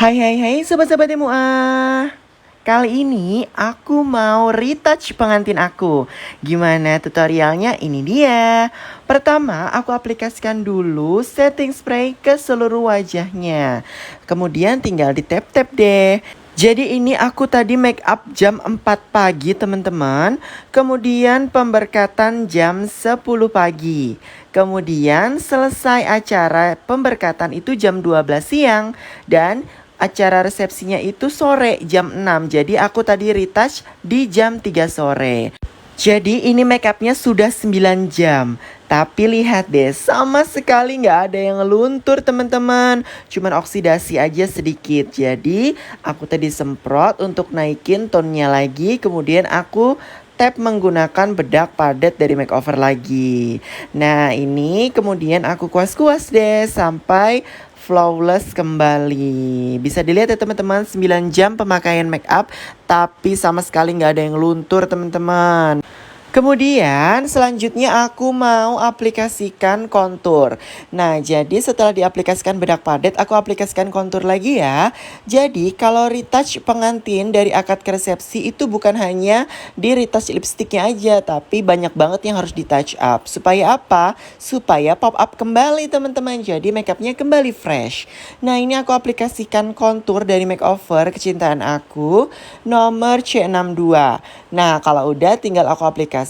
Hai hai hai sobat-sobat MUA. Kali ini aku mau retouch pengantin aku. Gimana tutorialnya? Ini dia. Pertama aku aplikasikan dulu setting spray ke seluruh wajahnya. Kemudian tinggal di tap-tap deh. Jadi ini aku tadi make up jam 4 pagi teman-teman. Kemudian pemberkatan jam 10 pagi. Kemudian selesai acara pemberkatan itu jam 12 siang. Dan acara resepsinya itu sore jam 6. Jadi aku tadi retouch di jam 3 sore. Jadi ini make upnya sudah 9 jam. Tapi lihat deh, sama sekali nggak ada yang luntur teman-teman. Cuman oksidasi aja sedikit. Jadi aku tadi semprot untuk naikin tonnya lagi. Kemudian aku tap menggunakan bedak padat dari makeover lagi. Nah ini kemudian aku kuas-kuas deh sampai flawless kembali. Bisa dilihat ya teman-teman, 9 jam pemakaian make up tapi sama sekali nggak ada yang luntur teman-teman. Kemudian selanjutnya aku mau aplikasikan kontur. Nah jadi setelah diaplikasikan bedak padat aku aplikasikan kontur lagi ya. Jadi kalau retouch pengantin dari akad ke resepsi itu bukan hanya di retouch lipstiknya aja. Tapi banyak banget yang harus di touch up. Supaya apa? Supaya pop up kembali teman-teman. Jadi makeupnya kembali fresh. Nah ini aku aplikasikan kontur dari makeover kecintaan aku nomor C62. Nah kalau udah tinggal aku aplikasikan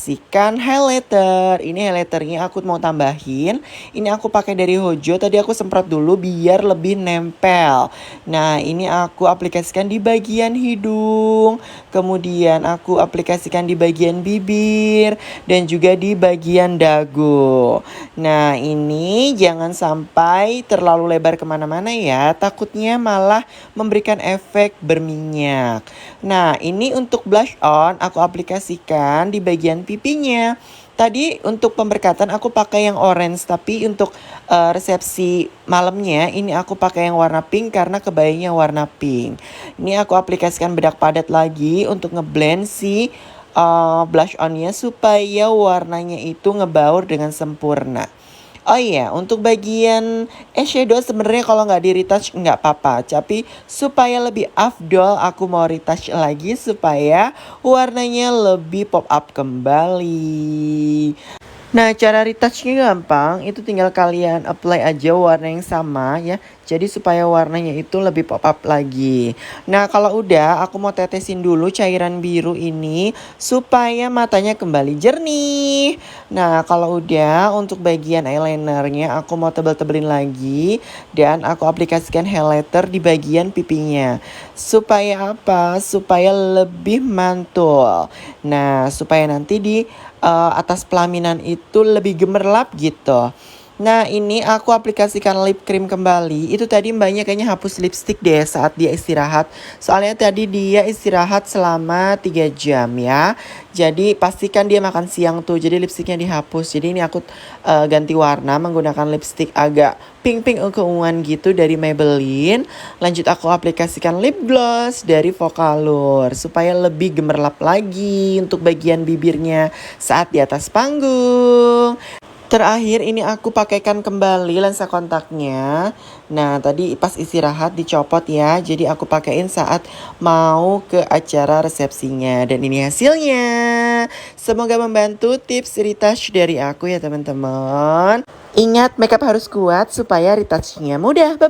highlighter. Ini highlighternya aku mau tambahin. Ini aku pakai dari Hojo. Tadi aku semprot dulu biar lebih nempel. Nah ini aku aplikasikan di bagian hidung. Kemudian aku aplikasikan di bagian bibir. Dan juga di bagian dagu. Nah ini jangan sampai terlalu lebar kemana-mana ya. Takutnya malah memberikan efek berminyak. Nah ini untuk blush on aku aplikasikan di bagian pipinya. Tadi untuk pemberkatan aku pakai yang orange. Tapi untuk resepsi malamnya ini aku pakai yang warna pink karena kebayanya warna pink. Ini aku aplikasikan bedak padat lagi untuk ngeblend si blush onnya supaya warnanya itu ngebaur dengan sempurna. Oh iya, untuk bagian eyeshadow sebenarnya kalau nggak di retouch nggak apa-apa. Tapi supaya lebih afdol aku mau retouch lagi supaya warnanya lebih pop up kembali. Nah cara retouchnya gampang, itu tinggal kalian apply aja warna yang sama ya. Jadi supaya warnanya itu lebih pop up lagi. Nah kalau udah aku mau tetesin dulu cairan biru ini supaya matanya kembali jernih. Nah kalau udah untuk bagian eyelinernya aku mau tebel-tebelin lagi. Dan aku aplikasikan highlighter di bagian pipinya. Supaya apa? Supaya lebih mantul. Nah supaya nanti di atas pelaminan itu lebih gemerlap gitu. Nah ini aku aplikasikan lip cream kembali. Itu tadi mbaknya kayaknya hapus lipstick deh saat dia istirahat. Soalnya tadi dia istirahat selama 3 jam ya. Jadi pastikan dia makan siang tuh. Jadi lipsticknya dihapus. Jadi ini aku ganti warna menggunakan lipstick agak pink-pink keunguan gitu dari Maybelline. Lanjut aku aplikasikan lip gloss dari Vocalour. Supaya lebih gemerlap lagi untuk bagian bibirnya saat di atas panggung. Terakhir ini aku pakaikan kembali lensa kontaknya. Nah tadi pas istirahat dicopot ya. Jadi aku pakaiin saat mau ke acara resepsinya. Dan ini hasilnya. Semoga membantu tips retouch dari aku ya teman-teman. Ingat makeup harus kuat supaya retouchnya mudah. Bye-bye.